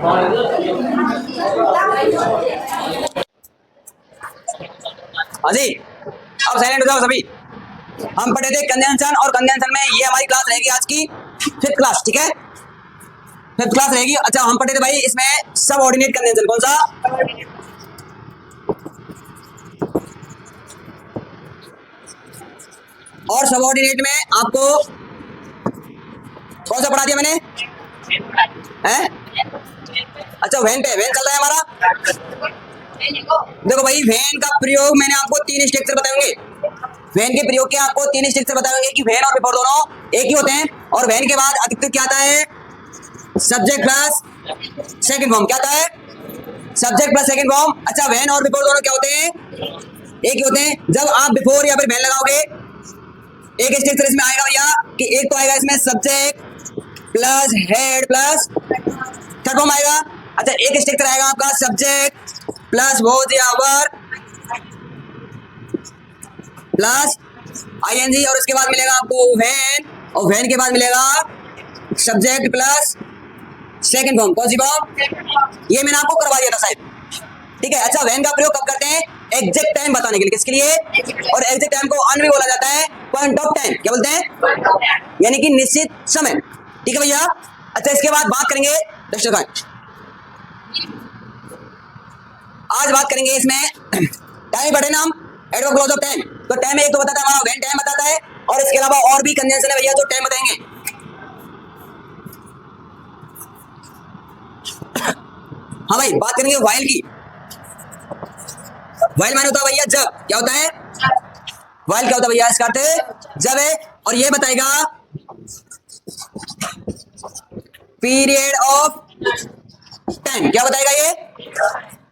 हाँ जी, अब साइलेंट हो जाओ सभी। हम पढ़े थे कंजंक्शन, और कंजंक्शन में ये हमारी क्लास रहेगी आज की 5th क्लास, ठीक है, 5th क्लास रहेगी। अच्छा, हम पढ़े थे भाई इसमें सबऑर्डिनेट कंजंक्शन, कौन सा? और सबऑर्डिनेट में आपको कौन सा पढ़ा दिया मैंने? हैं? अच्छा, वेन पे वेन चल रहा है हमारा। देखो भाई, वेन का प्रयोग मैंने आपको 3 स्ट्रक्चर बताएंगे। वेन के प्रयोग के आपको 3 स्ट्रक्चर बताएंगे कि वेन और बिफोर दोनों एक ही होते हैं। और वेन के बाद अधिकतर क्या आता है? Subject plus second form. क्या आता है? Subject plus second form. अच्छा, वेन और बिफोर दोनों क्या होते हैं? एक ही होते हैं। जब आप बिफोर या फिर वेन लगाओगे, एक स्ट्रक्चर इसमें आएगा भैया कि एक तो आएगा इसमें subject plus head plus third form आएगा। अच्छा, एक स्ट्रक्चर आएगा आपका सब्जेक्ट प्लस वॉज या वर प्लस आईएनजी, और उसके बाद मिलेगा आपको वेन, और वेन के बाद मिलेगा सब्जेक्ट प्लस सेकंड फॉर्म। कौन सी फॉर्म? ये मैंने आपको करवा दिया था शायद, ठीक है। अच्छा, वेन का प्रयोग कब करते हैं? एग्जैक्ट टाइम बताने के लिए। किसके लिए? और एग्जैक्ट टाइम को अन भी बोला जाता है, पॉइंट ऑफ टाइम। क्या बोलते हैं? यानी कि निश्चित समय, ठीक है भैया। अच्छा, इसके बाद बात करेंगे आज बात करेंगे इसमें टाइम पढ़े ना हम, एडवर्ब क्लॉज ऑफ टाइम। तो टाइम एक तो बताता है हमारा व्हेन टाइम बताता है, और इसके अलावा और भी कंजंक्शन है भैया जो टाइम बताएंगे। हाँ भाई, बात करेंगे व्हाइल की। व्हाइल माने होता है भैया जब। क्या होता है? व्हाइल क्या होता है भैया? इसका अर्थ जब है, और ये बताएगा पीरियड ऑफ टाइम। क्या बताएगा ये?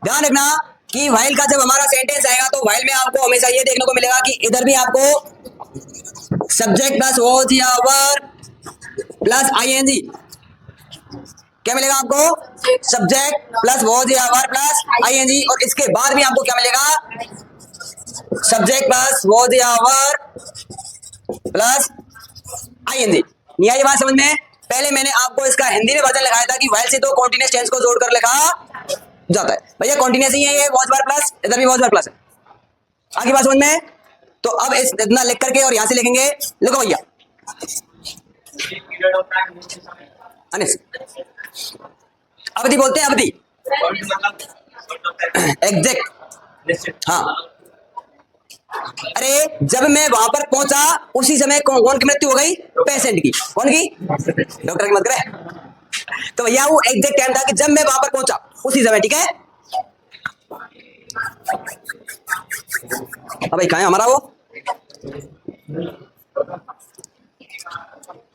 ध्यान रखना कि व्हाइल का जब हमारा सेंटेंस आएगा तो व्हाइल में आपको हमेशा ये देखने को मिलेगा कि इधर भी आपको सब्जेक्ट प्लस वॉज या वर प्लस आईएनजी। क्या मिलेगा आपको? सब्जेक्ट प्लस वॉज या वर प्लस आईएनजी, और इसके बाद भी आपको क्या मिलेगा? सब्जेक्ट प्लस वॉज या वर प्लस आईएनजी। नहीं आई बात समझ में? पहले मैंने आपको इसका हिंदी में वर्जन लगाया था कि व्हाइल से तो कॉन्टिन्यूअस टेंस को जोड़कर लिखा जाता है। भैया कॉन्टिन्यूअस ही है ये, वॉज वर प्लस, इधर भी वॉज वर प्लस है। आगे बात समझ में? तो अब इस इतना लिख करके और यहां से लिखेंगे, लिखो भैया अनिस, अवधि बोलते हैं, अवधि, एग्जैक्ट। हाँ, अरे जब मैं वहां पर पहुंचा उसी समय कौन की मृत्यु हो गई? पेशेंट की। कौन की? डॉक्टर की मत करे। तो भैया वो एग्जैक्ट टाइम था कि जब मैं वहां पर पहुंचा उसी समय, ठीक है। अब भाई कहाँ है हमारा वो?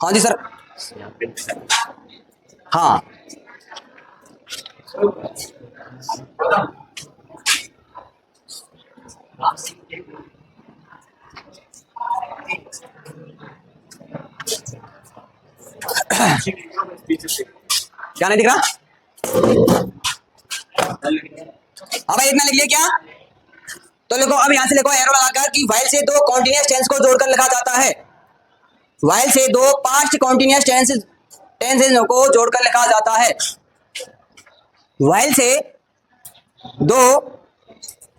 हाँ जी सर, हाँ क्या नहीं दिख रहा? हाँ भाई, इतना लिख लिया क्या? तो लिखो, अब यहां से लिखो एरो लगाकर कि व्हाइल से दो कॉन्टिन्यूअस टेंस को जोड़कर लिखा जाता है। व्हाइल से दो पास्ट कॉन्टिन्यूअस टेंसेस को जोड़कर लिखा जाता है। व्हाइल से दो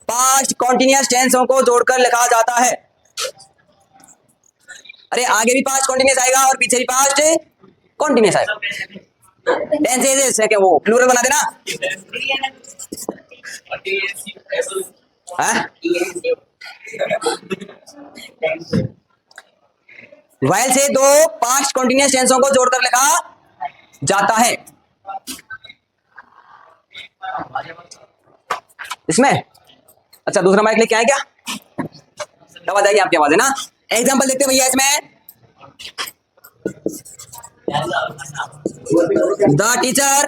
पास्ट कॉन्टिन्यूअस टेंसों को जोड़कर लिखा जाता है। अरे आगे भी पास्ट कॉन्टिन्यूअस आएगा और पीछे भी पास्ट कॉन्टिन्यूअस आएगा। टेंसेस है क्या, वो प्लूरल बना देना। व्हाइल से दो पास्ट कॉन्टिन्यूअस टेंसों को जोड़कर लिखा जाता है। इसमें अच्छा दूसरा माइक लेके आए क्या? तब आ जाएगी आपकी आवाज, है ना। एग्जांपल देखते भैया इसमें। The teacher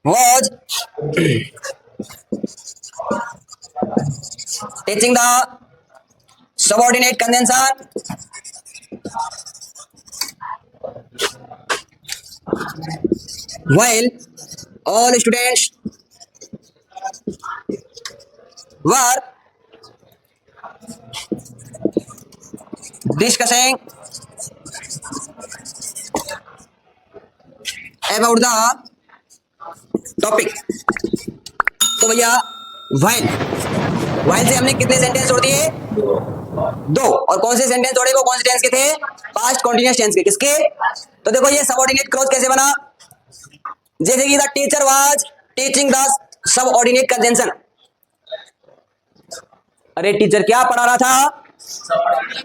was teaching the subordinate conjunction while all students were discussing about the topic. तो भैया व्हाइल, व्हाइल से हमने कितने सेंटेंस जोड़ दिए? 2। और कौन से सेंटेंस जोड़े? वो कौन से टेंस के थे? पास्ट कॉन्टिन्यूअस टेंस के। किसके? तो देखो ये सबऑर्डिनेट क्लॉज कैसे बना? जैसे कि the teacher was teaching the subordinate conjunction. अरे टीचर क्या पढ़ा रहा था?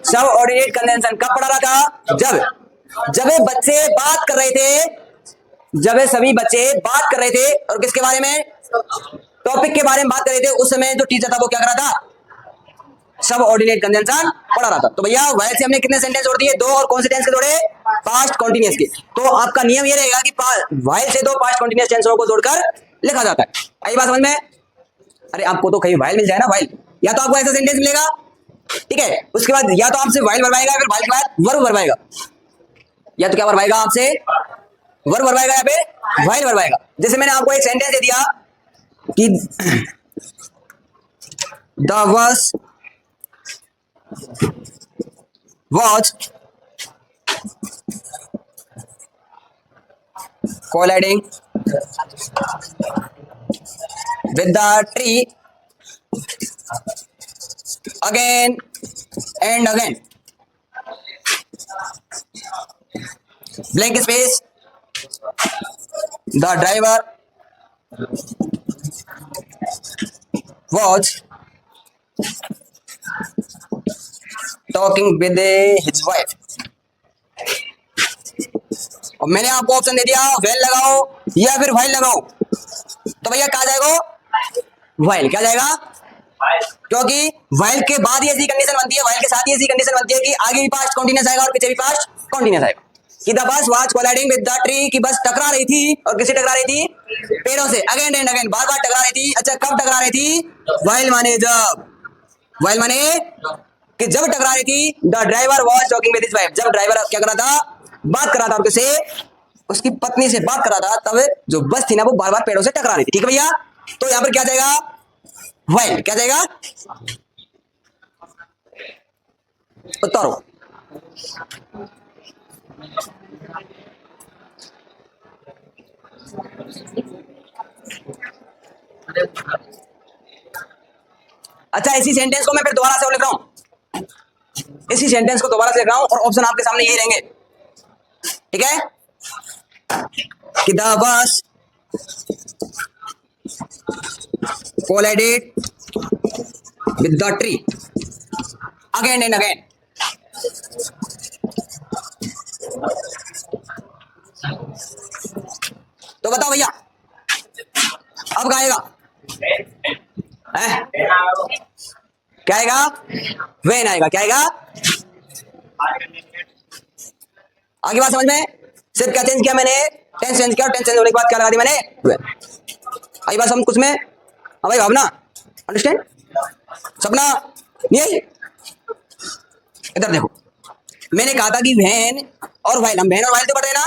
Subordinate conjunction. कब पढ़ा रहा था? जब ये बच्चे बात कर रहे थे, जब ये सभी बच्चे बात कर रहे थे और किसके बारे में? टॉपिक के बारे में बात कर रहे थे, उस समय जो टीचर था वो क्या कर रहा था? सबऑर्डिनेट कंजंक्शन पढ़ा रहा था। तो भैया व्हाइल से हमने कितने सेंटेंस जोड़ दिए? 2। और कौन से टेंस के जोड़े? पास्ट कॉन्टिन्यूअस के। तो आपका नियम ये रहेगा कि व्हाइल से 2 पास्ट कॉन्टिन्यूअस टेंसों को जोड़कर लिखा जाता है। आई बात समझ में? अरे आपको तो कहीं व्हाइल मिल जाए ना, व्हाइल, या तो आपको ऐसा सेंटेंस मिलेगा, ठीक है, उसके बाद या तो आपसे व्हाइल भरवाएगा, फिर व्हाइल के बाद वर्ब भरवाएगा, या तो क्या भरवाएगा? आपसे वर्ब भरवाएगा या फिर व्हाइल भरवाएगा। जैसे मैंने आपको एक सेंटेंस दे दिया कि the bus was colliding with the tree again and again. Blank space. The driver was talking with his wife. और मैंने आपको ऑप्शन दे दिया वेल लगाओ या फिर व्हाइल लगाओ। तो भैया कहा जाएगा? व्हाइल। क्या जाएगा? क्योंकि व्हाइल के बाद ही ऐसी कंडीशन बनती है, व्हाइल के साथ ही ऐसी कंडीशन बनती है कि आगे भी पास्ट कॉन्टिन्यूअस आएगा और पीछे भी पास्ट कॉन्टिन्यूअस आएगा। कि the bus was colliding with the tree, की बस टकरा रही थी, और किससे टकरा रही थी? पेड़ों से। अगेन एंड अगेन, बार बार टकरा रही थी। अच्छा कब टकरा रही थी? व्हाइल माने जब, व्हाइल माने कि जब टकरा रही थी। The driver was talking with his wife, जब ड्राइवर क्या कर रहा था? बात कर रहा था उससे, उसकी पत्नी से बात कर रहा था, तब जो बस थी ना वो बार बार पेड़ों से टकरा रही थी। ठीक है भैया? तो यहां पर क्या जाएगा? व्हाइल। क्या जाएगा? उतारो। अच्छा इसी सेंटेंस को मैं फिर दोबारा से लिख रहा हूं, इसी सेंटेंस को दोबारा से लिख रहा हूं और ऑप्शन आपके सामने ये रहेंगे। ठीक है? कि the bus collided with the tree again and again. तो बताओ भैया अब क्या आएगा? क्या आएगा? वेन आएगा। क्या आएगा? आगे बात समझ में? सिर्फ क्या चेंज किया मैंने? टेंस चेंज किया, और टेंस चेंज होने के बाद क्या लगा दी मैंने? आई बात समझ कुछ में? हाँ भाई भावना, अंडरस्टैंड? सपना नहीं आई? इधर देखो, मैंने कहा था कि वैन और व्हाइल, हम वैन और व्हाइल तो पढ़ रहे ना,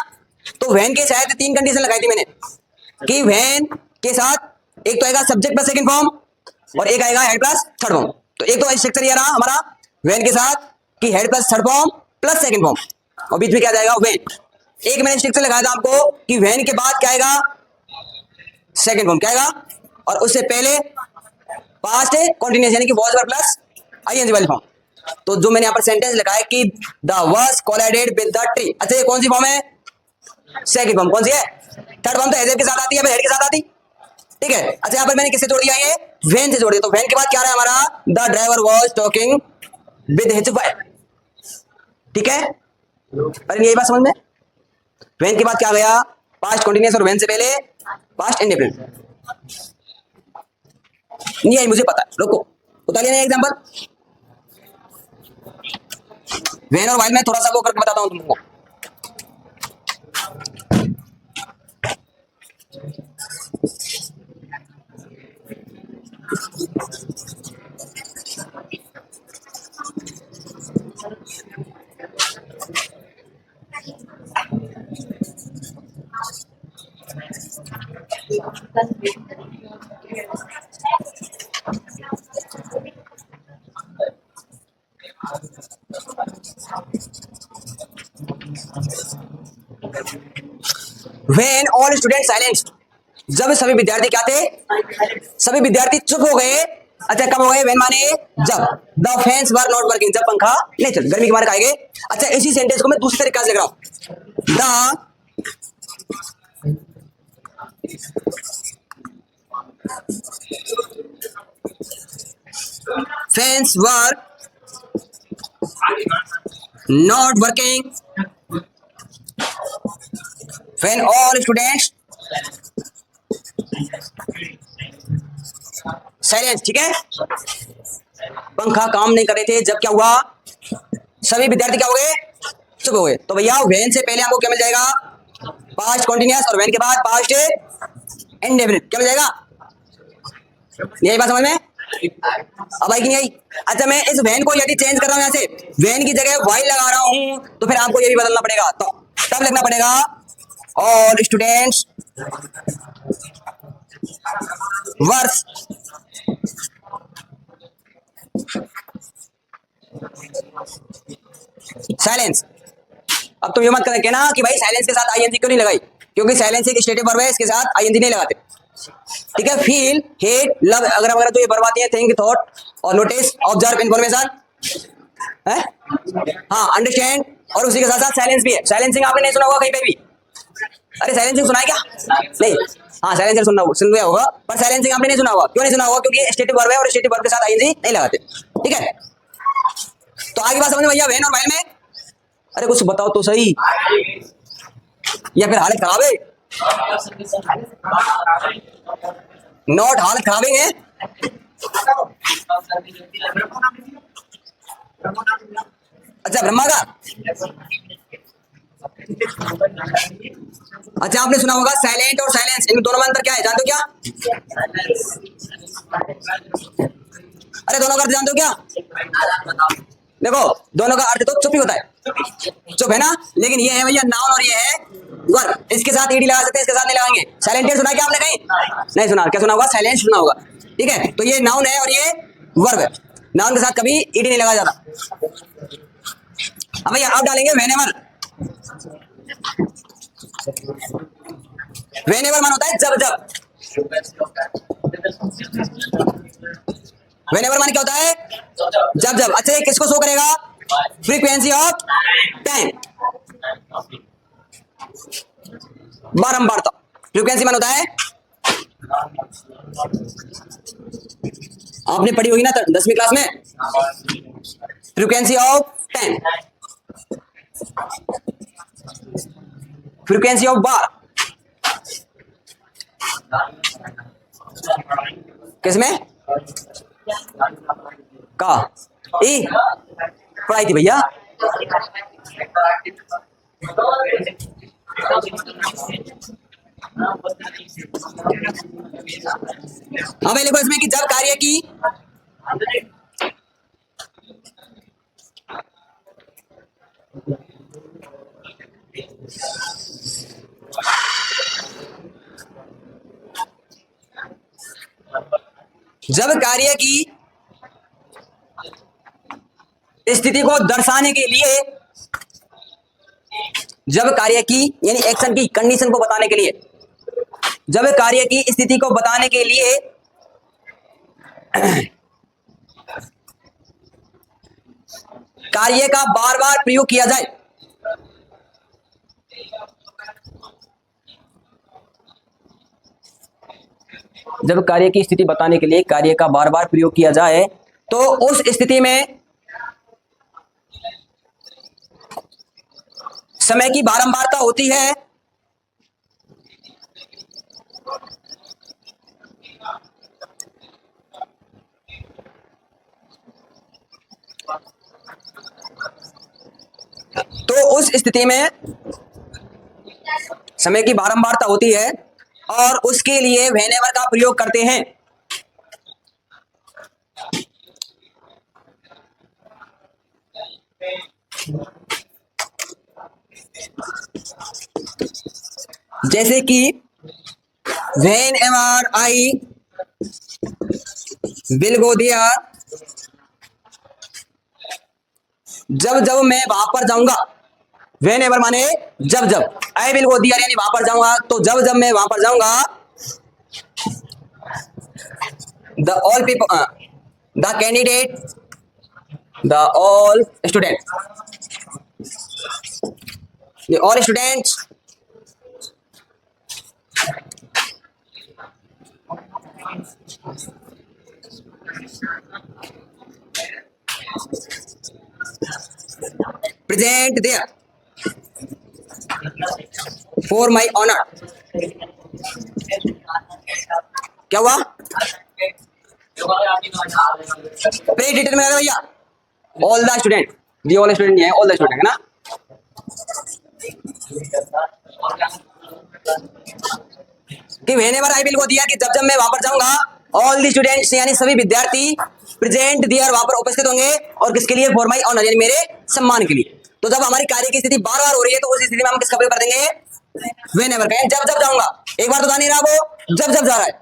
तो वैन के शायद 3 कंडीशन लगाई थी मैंने कि वैन के साथ एक तो आएगा सब्जेक्ट प्लस सेकंड फॉर्म और एक आएगा हेड प्लस थर्ड फॉर्म। तो एक तो स्ट्रक्चर ये रहा हमारा वैन के साथ कि head plus third form plus second form, और बीच में क्या जाएगा? वैन। एक मैंने स्ट्रक्चर लगाया था आपको कि वैन के बाद क्या आएगा? Second form. क्या आएगा? और उससे पहले पास्ट है कॉन्टिन्यूअस, यानी कि वाज वर प्लस आईएनजी वाली फॉर्म। तो जो मैंने यहाँ पर सेंटेंस लिखा है कि the was collided with the tree, अच्छा ये कौन सी फॉर्म है? Second form. कौन सी है? थर्ड फॉर्म तो एज के साथ आती है, हेड के साथ आती। ठीक है? अच्छा यहाँ पर मैंने किससे जोड़ दिया? ये वैन से जोड़ दिया। तो वैन के बाद क्या रहा है हमारा? The driver was talking with his wife. ठीक है? अरे यही बात समझ में? वैन के बाद क्या गया? पास्ट कॉन्टिन्यूअस, और वैन से पहले पास्ट इंडेफिनिट। नहीं आई मुझे पता है, रुको बता लेना एग्जांपल। वैन और व्हाइल में थोड़ा सा वो करके बताता हूं तुमको। व्हेन ऑल स्टूडेंट साइलेंट, जब सभी विद्यार्थी क्या थे, सभी विद्यार्थी चुप हो गए। अच्छा कब हो गए, व्हेन माने जब, the fans were not working, जब पंखा नहीं चल, गर्मी के मारे खाएंगे। अच्छा इसी सेंटेंस को मैं दूसरे तरीके से लिख रहा हूं, the fans were not working when all students silence. ठीक है, पंखा काम नहीं कर रहे थे, जब क्या हुआ, सभी विद्यार्थी क्या हो गए, चुप हो गए। तो भैया व्हेन से पहले हमको क्या मिल जाएगा, पास्ट कॉन्टिन्यूअस, और व्हेन के बाद पास्ट इंडेफिनिट। क्या मिल जाएगा, यही बात समझ में अब आई कि नहीं आई। अच्छा मैं इस व्हेन को यदि चेंज कर रहा हूं, यहां से व्हेन की जगह व्हाइल लगा रहा हूं, तो फिर आपको ये भी बदलना पड़ेगा। तो तब लिखना पड़ेगा ऑल स्टूडेंट्स वर्स साइलेंस। अब तुम ये मत करके ना कि भाई साइलेंस के साथ आईएनजी क्यों नहीं लगाई, क्योंकि साइलेंस एक स्टेटिव वर्ब है, इसके साथ आईएनजी नहीं लगाते। ठीक है, फील, हेट, लव अगर वगैरह तो ये वर्ब आती है, थिंक, थॉट और नोटिस, ऑब्जर्व, इंफॉर्मेशन है, हाँ अंडरस्टैंड, और उसी के साथ साथ साइलेंस भी है। साइलेंसिंग आपने नहीं सुना होगा कहीं पे भी, अरे साइलेंसिंग सुना है क्या, नहीं, हाँ साइलेंसर सुन लिया होगा, पर साइलेंसिंग आपने नहीं सुना होगा। क्यों नहीं सुना होगा, क्योंकि स्टेटिव वर्ब है और स्टेटिव वर्ब के साथ आईएनजी नहीं लगाते। ठीक है, तो आगे बात समझ में भैया, व्हेन और व्हाइल में। अरे कुछ बताओ तो सही, या फिर हालत खराब है, नॉट हालत खराब है। अच्छा ब्रह्मा का, अच्छा आपने सुना होगा साइलेंट और साइलेंस, इन दोनों में अंतर क्या है जानते हो क्या, अरे दोनों का अर्थ जानते हो क्या, देखो दोनों का अर्थ तो चुप ही होता है, चुप है ना, लेकिन ये है भैया नाउन और ये है वर्ब, इसके साथ ईडी लगा सकते हैं, इसके साथ नहीं लगाएंगे। साइलेंट सुना क्या आपने कहीं, नहीं सुना, क्या सुना होगा, साइलेंट सुना होगा। ठीक है, तो ये नाउन है और ये वर्ब है, नाउन के साथ कभी ईडी नहीं लगाया जाता। अब भैया अब डालेंगे व्हेनेवर। व्हेनेवर मान होता है जब जब, व्हेनेवर मान क्या होता है, जब जब। अच्छा ये किसको शो करेगा, फ्रीक्वेंसी ऑफ टाइम, बारंबारता। फ्रीक्वेंसी मान होता है, आपने पढ़ी होगी ना 10वीं क्लास में, frequency of time, frequency of बार, किसमें का ई पढ़ाई थी भैया, हमें लिखो इसमें कि जब कार्य की, जब कार्य की स्थिति को दर्शाने के लिए, जब कार्य की यानी एक्शन की कंडीशन को बताने के लिए, जब कार्य की स्थिति को बताने के लिए कार्य का बार बार प्रयोग किया जाए, जब कार्य की स्थिति बताने के लिए कार्य का बार बार प्रयोग किया जाए, तो उस स्थिति में समय की बारंबारता होती है, तो उस स्थिति में समय की बारंबारता होती है और उसके लिए व्हेनेवर का प्रयोग करते हैं। जैसे कि whenever I will go there, जब जब मैं वहां पर जाऊंगा, वेन एवर माने जब जब, आई विल गो दियर यानी वहां पर जाऊंगा, तो जब जब मैं वहां पर जाऊंगा, the all people, the candidate, the all student, the all students present there for my honor. क्या हुआ? प्रेडिटेड में भैया all the student, the all student नहीं है, ऑल द स्टूडेंट है ना। कि व्हेनेवर आई विल गो दिया, कि जब जब मैं वहां पर जाऊंगा, ऑल द स्टूडेंट्स यानी सभी विद्यार्थी, प्रेजेंट देयर वहां पर उपस्थित होंगे, और किसके लिए? फॉर माय ऑनर यानी मेरे सम्मान के लिए। तो जब हमारी कार्य की स्थिति बार बार हो रही है तो उस स्थिति में हम किसका प्रयोग कर देंगे? व्हेनेवर का, जब जब जाऊंगा। एक बार तो जा नहीं रहा, वो जब जब जा रहा है।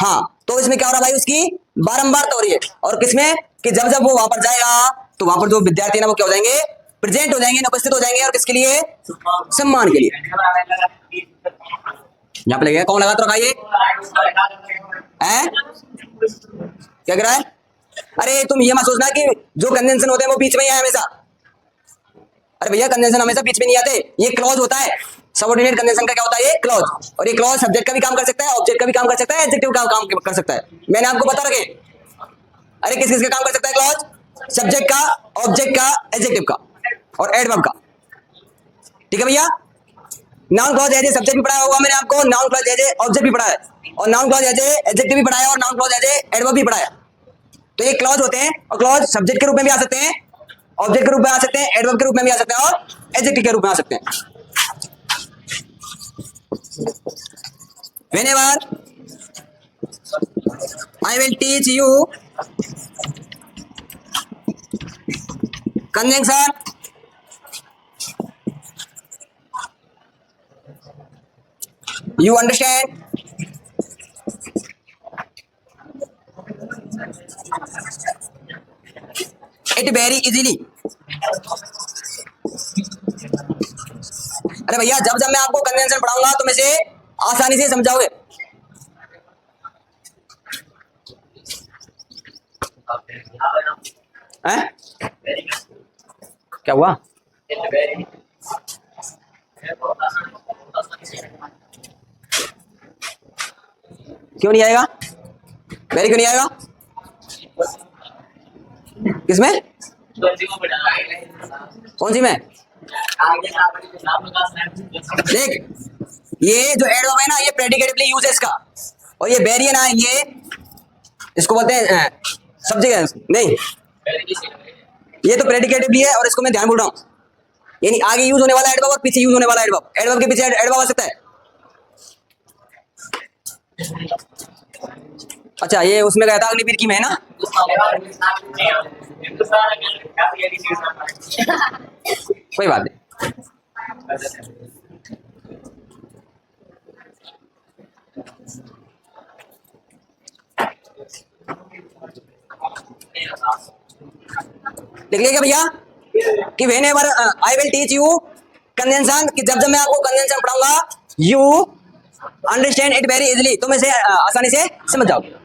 हाँ, तो इसमें क्या हो रहा है भाई? उसकी बारंबारता हो रही है। और किसमें? कि जब जब वो वहां पर जाएगा तो वहां पर जो विद्यार्थी है ना वो क्या हो जाएंगे? प्रेजेंट हो जाएंगे, उपस्थित हो जाएंगे, और किसके लिए? सम्मान के लिए। यहाँ पे लगेगा, कौन लगा तो रखा ये है? क्या कह रहा है? अरे तुम ये मत सोचना कि जो कंजंक्शन होते हैं वो बीच में ही है हमेशा। अरे भैया कंजंक्शन हमेशा बीच में नहीं आते, ये क्लॉज होता है। सबऑर्डिनेट कंजंक्शन का क्या होता है? ये क्लॉज। और ये क्लॉज सब्जेक्ट का भी काम कर सकता है, ऑब्जेक्ट का भी काम कर सकता है, एडजेक्टिव का काम कर सकता है। मैंने आपको बता रखे। अरे किस किस का काम कर सकता है क्लॉज? सब्जेक्ट का, ऑब्जेक्ट का, एडजेक्टिव का और एडवर्ब का। ठीक है भैया। Noun clause as a subject भी पढ़ाया होगा मैंने आपको, noun clause as a object भी पढ़ाया है, और noun clause as a adjective भी पढ़ाया, और noun clause as a adverb भी पढ़ाया। तो ये क्लॉज होते हैं, और क्लॉज सब्जेक्ट के रूप में भी आ सकते हैं, ऑब्जेक्ट के रूप में आ सकते हैं, एडवर्ब के रूप में भी आ सकते हैं, और एडजेक्टिव के रूप में आ सकते हैं। Whenever I will teach you conjunction, you understand? It very easily. अरे भैया जब जब मैं आपको कन्वेंशन पढ़ाऊंगा तो मैं से आसानी से समझाओगे। हैं? क्या हुआ? क्यों नहीं आएगा? वेरी क्यों नहीं आएगा? किसमें? कौन सी में? देख, ये जो एडवर्ब है ना ये प्रेडिकेटिवली यूज है इसका, और ये वेरी है ना ये इसको बोलते हैं सब्जेक्ट नहीं, ये तो प्रेडिकेटिवली है, और इसको मैं ध्यान बोल रहा हूँ, यानी आगे यूज होने वाला एडवर्ब और पीछे यूज होने वाला एडवर्ब। एडवर्ब के पीछे एडवर्ब आ सकता है। अच्छा, ये उसमें गया था अग्निवीर की में ना। कोई बात नहीं। लिख लिया क्या भैया? कि whenever I will teach you conjunction, कि जब जब मैं आपको कंजंक्शन पढ़ाऊंगा, you understand it very easily, तुम इसे आसानी से समझ जाओगे।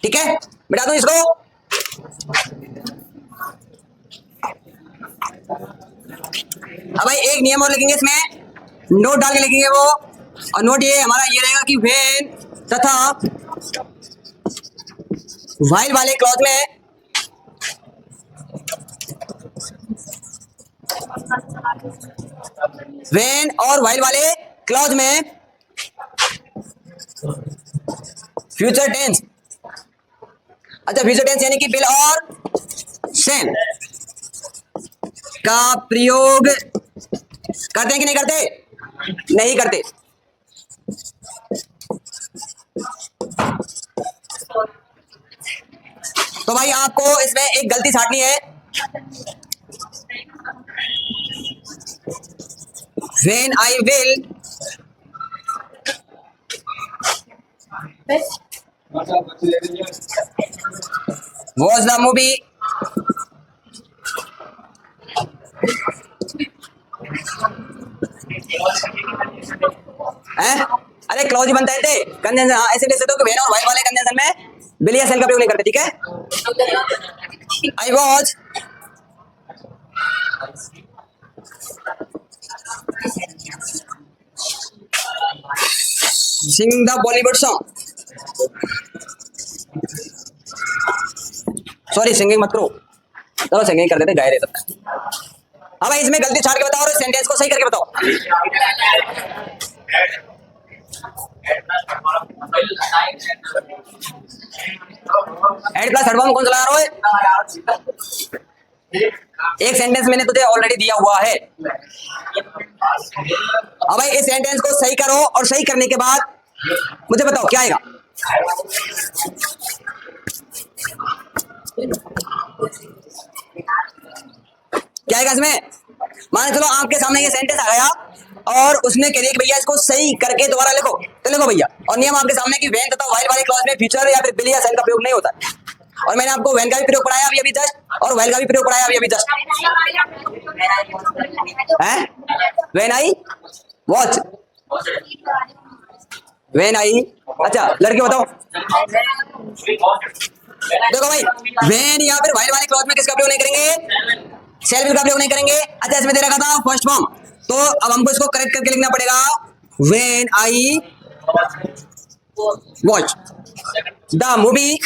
ठीक है, बिठा दूं इसको। अब भाई एक नियम और लिखेंगे इसमें, नोट डाल के लिखेंगे वो, और नोट ये हमारा ये रहेगा कि व्हेन तथा व्हाइल वाले क्लॉज में व्हेन और व्हाइल वाले क्लॉज में फ्यूचर टेंस, अच्छा फ्यूचर टेंस यानी कि विल और शैल का प्रयोग करते हैं कि नहीं करते? नहीं करते। तो भाई आपको इसमें एक गलती छाटनी है। When I will watch the movie clause ही बनता है थे कंजंक्शन। हाँ ऐसे लिख सकते हो कि व्हेन और व्हाइल वाले कंजंक्शन में विल या शैल का प्रयोग नहीं करते, ठीक है। I was singing the Bollywood song, sorry singing मत करो, चलो सिंगिंग कर देते, गाए रहे तब। हाँ भाई इसमें गलती छाड़ के बताओ और सेंटेंस को सही करके बताओ। एड प्लस थर्ड फॉर्म कौन सा लगा रहा है? एक सेंटेंस मैंने तुझे ऑलरेडी दिया हुआ है। अब भाई इस सेंटेंस को सही करो और सही करने के बाद मुझे बताओ क्या आएगा। क्या आएगा इसमें? मान चलो आपके सामने ये सेंटेंस आ गया और उसने कह दिया कि भैया इसको सही करके दोबारा लिखो, तो लिखो भैया। और नियम आपके सामने कि व्हेन तथा व्हाइल वाले क्लॉज में फ्यूचर या फिर विल या शैल का प्रयोग नहीं होता है। और मैंने आपको व्हेन का भी प्रयोग पढ़ाया अभी जस्ट, और व्हाइल का भी प्रयोग पढ़ाया अभी जस्ट। हैं? When I watch, when I, अच्छा लड़के बताओ। देखो भाई व्हेन या फिर व्हाइल वाले क्लॉज में किसका प्रयोग नहीं करेंगे? शैल विल का प्रयोग नहीं करेंगे। अच्छा इसमें दे रखा था फर्स्ट फॉर्म, तो अब हमको इसको करेक्ट करके लिखना पड़ेगा when I watch the movie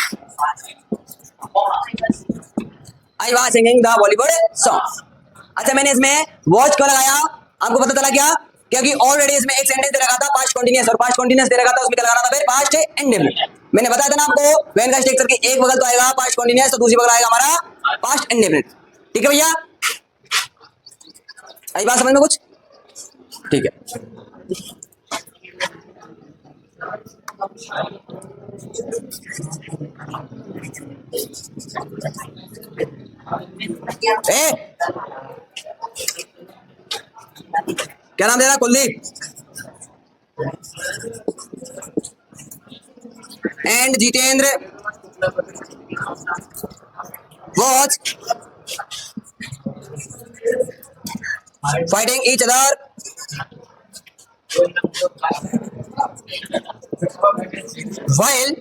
I was singing the Bollywood song. अच्छा मैंने इसमें वॉच क्यों लगाया आपको पता चला क्या? क्योंकि ऑलरेडी इसमें एक सेंटेंस दे रखा था पास्ट कंटीन्यूअस, और पास्ट कंटीन्यूअस दे रखा था उसमें क्या लगाना था फिर पास्ट इंडेफिनिट। मैंने बताया था ना आपको व्हेन का स्ट्रक्चर की एक बगल तो आएगा पास्ट कंटीन्यूअस, तो दूसरी बगल आएगा हमारा पास्ट इंडेफिनिट, ठीक है भैया। आई बात समझ में कुछ? ठीक है। क्या नाम दे रहा? Kuldeep and Jitendra watch fighting each other while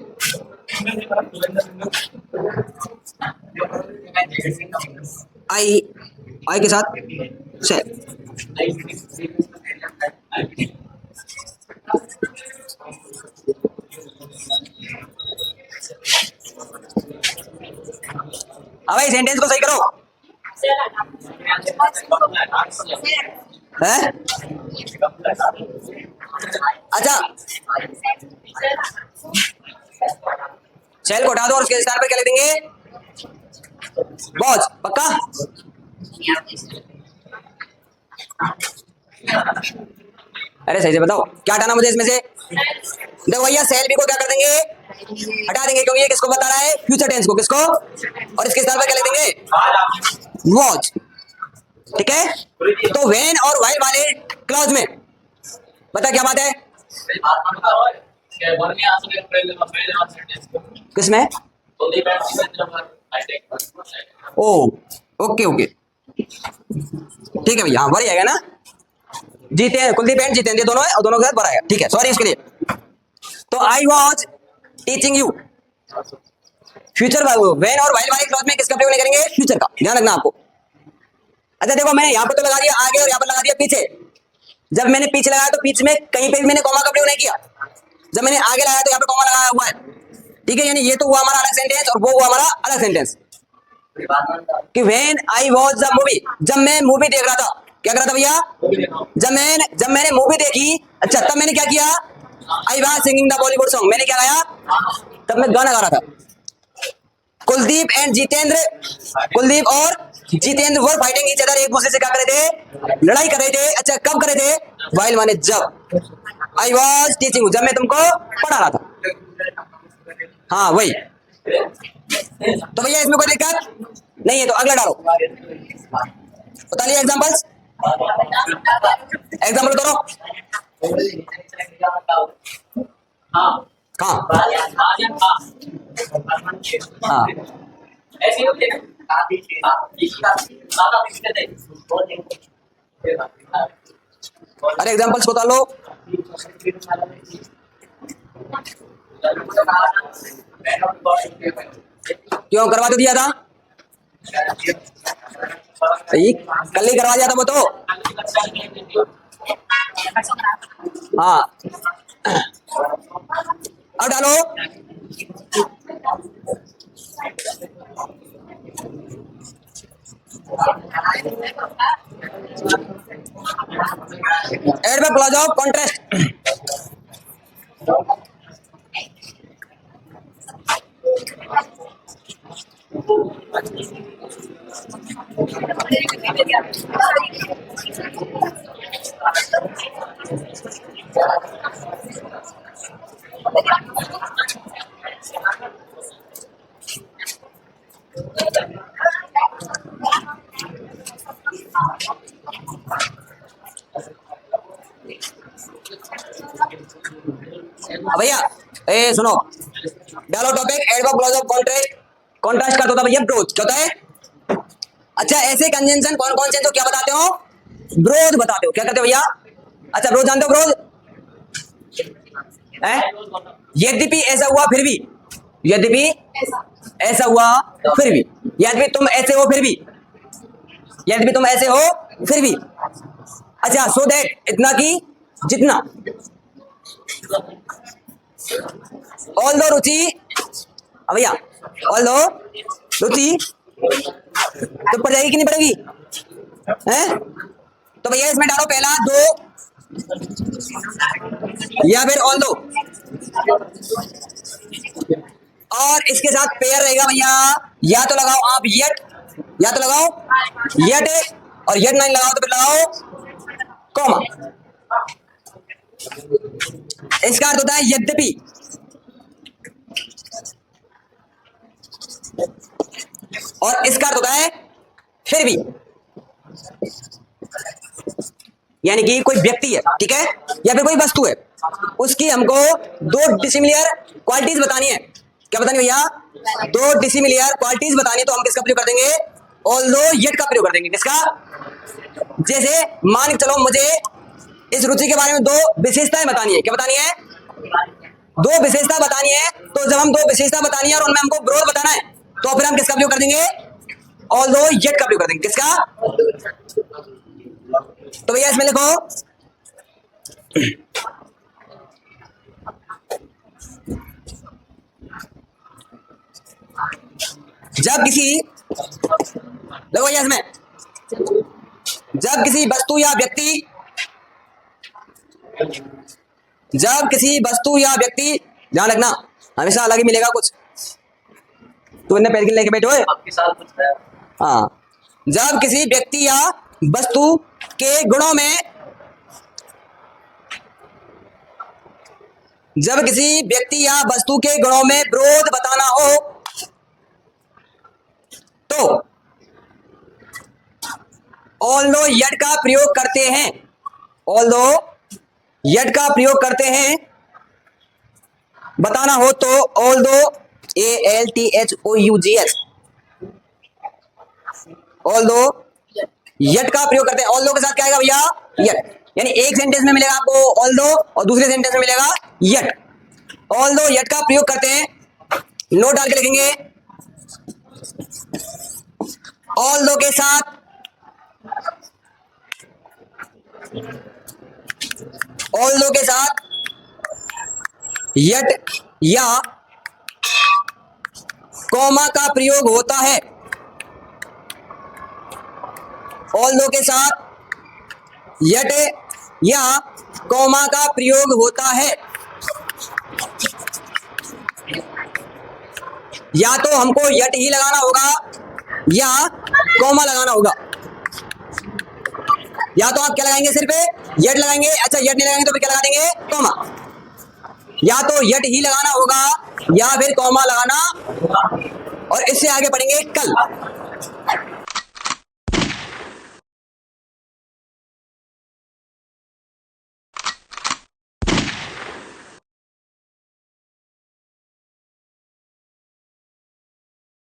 I के साथ shall। अब भाई सेंटेंस को सही करो है? अच्छा सेल को उठा दो और उसके स्थान पर क्या लिख देंगे? बॉस, पक्का? अरे सही से बताओ क्या हटाना मुझे इसमें से? देखो भैया सेल बी को क्या कर देंगे? हटा देंगे, क्योंकि ये किसको बता रहा है? फ्यूचर टेंस को। किसको? और इसके स्थान पर क्या लिख देंगे? वॉच, ठीक है। तो व्हेन और व्हाइल वाले क्लॉज में बता क्या बात है? किसमें? ओ ओके ओके ठीक है भैया, हाँ वही आएगा ना। जीते कुलदीप एंड जितेंद्र दोनों है और दोनों के साथ भरा है, ठीक है। सॉरी इसके लिए। तो I was teaching you future, when और व्हाइल वाले क्लॉज में किसका प्रयोग नहीं करेंगे? फ्यूचर का, ध्यान रखना आपको। अच्छा देखो मैंने यहाँ पर तो लगा दिया आगे और यहाँ पर लगा दिया पीछे। जब मैंने पीछे लगाया तो पीछे में कहीं पे भी मैंने कॉमा का प्रयोग नहीं किया। जब मैंने आगे लगाया तो यहाँ पे कॉमा लगाया हुआ है, ठीक है। यानी ये तो हुआ हमारा अलग सेंटेंस और वो हुआ हमारा अलग सेंटेंस। कि when I watch the movie, जब मैं मूवी देख रहा था, क्या कर रहा था भैया? जब मैंने मूवी देखी, अच्छा तब मैंने क्या किया? I was singing the Bollywood song, मैंने क्या गाया? तब मैं गाना गा रहा था। कुलदीप एंड जितेंद्र, कुलदीप और Jitendra were fighting each other, एक दूसरे से क्या कर रहे थे? लड़ाई कर रहे थे। अच्छा कब कर रहे थे? व्हाइल माने जब। आई वाज टीचिंग, जब मैं तुमको पढ़ा रहा था। हाँ वही। तो भैया इसमें कोई दिक्कत नहीं है, तो अगला डालो। बता लिया एग्जांपल्स, एग्जांपल करो। हाँ हाँ अरे एग्जांपल्स बता लो। क्यों करवा तो दिया था? कल ही करवा दिया था वो तो। हाँ, अब डालो। एड में क्लॉज ऑफ कॉन्ट्रास्ट। भैया ए सुनो, डालो topic adverb clause of contrast. Contrast का होता है भैया ब्रोथ। क्या होता है? अच्छा, ऐसे कंजंक्शन कौन कौन से तो क्या बताते हो? ब्रोथ बताते हो। क्या कहते हो भैया? अच्छा, ब्रोथ जानते हो? ब्रोथ है यद्यपि ऐसा हुआ फिर भी, यद्यपि ऐसा हुआ फिर भी, यद्यपि तुम ऐसे हो फिर भी, यद्यपि तुम ऐसे हो फिर भी। अच्छा, सो दैट इतना की जितना। ऑल दो रुचि, भैया ऑल दो रुचि तो पड़ जाएगी कि नहीं पड़ेगी? हैं? तो भैया इसमें डालो पहला दो या फिर ऑल दो, और इसके साथ पेयर रहेगा भैया। या तो लगाओ आप येट, या तो लगाओ येट, और येट नहीं लगाओ तो फिर लगाओ कॉमा। इसका अर्थ होता है यद्यपि, और इसका अर्थ होता है फिर भी। यानी कि कोई व्यक्ति है, ठीक है, या फिर कोई वस्तु है, उसकी हमको दो डिसिमिलर क्वालिटीज बतानी है। क्या बतानी भैया? दो डिसिमिलर क्वालिटीज बतानी है, तो हम किसका प्रयोग कर देंगे? ऑल्दो येट का प्रयोग कर देंगे। किसका? जैसे मान के चलो मुझे इस रुचि के बारे में दो विशेषताएं बतानी है। क्या बतानी है? दो विशेषता बतानी है। तो जब हम दो विशेषता बतानी है और उनमें हमको विरोध बताना है, तो फिर हम किसका प्रयोग कर देंगे? ऑल्दो येट का प्रयोग कर देंगे। किसका? तो भैया इसमें लिखो जब किसी, देखो भैया इसमें जब किसी वस्तु या व्यक्ति, जब किसी वस्तु या व्यक्ति, ध्यान रखना हमेशा अलग ही मिलेगा कुछ, तो इन्हें पेंसिल लेके बैठो। हाँ, जब किसी व्यक्ति या वस्तु के गुणों में, जब किसी व्यक्ति या वस्तु के गुणों में विरोध बताना हो तो ऑल्दो येट का प्रयोग करते हैं। ऑल्दो येट का प्रयोग करते हैं। बताना हो तो ऑल्दो ALTHOUGS, ऑल्दो येट का प्रयोग करते हैं। ऑल्दो के साथ क्या आएगा भैया? येट। यानी एक सेंटेंस में मिलेगा आपको ऑल्दो और दूसरे सेंटेंस में मिलेगा येट। ऑल्दो येट का प्रयोग करते हैं, नोट डाल के लिखेंगे। ऑल्दो के साथ, ऑल्दो के साथ येट या कॉमा का प्रयोग होता है। ऑल्दो के साथ येट या कॉमा का प्रयोग होता है। या तो हमको येट ही लगाना होगा या कॉमा लगाना होगा। या तो आप क्या लगाएंगे? सिर्फ येट लगाएंगे। अच्छा, येट नहीं लगाएंगे तो फिर क्या लगा देंगे? कॉमा। या तो येट ही लगाना होगा या फिर कॉमा लगाना, और इससे आगे पढ़ेंगे कल।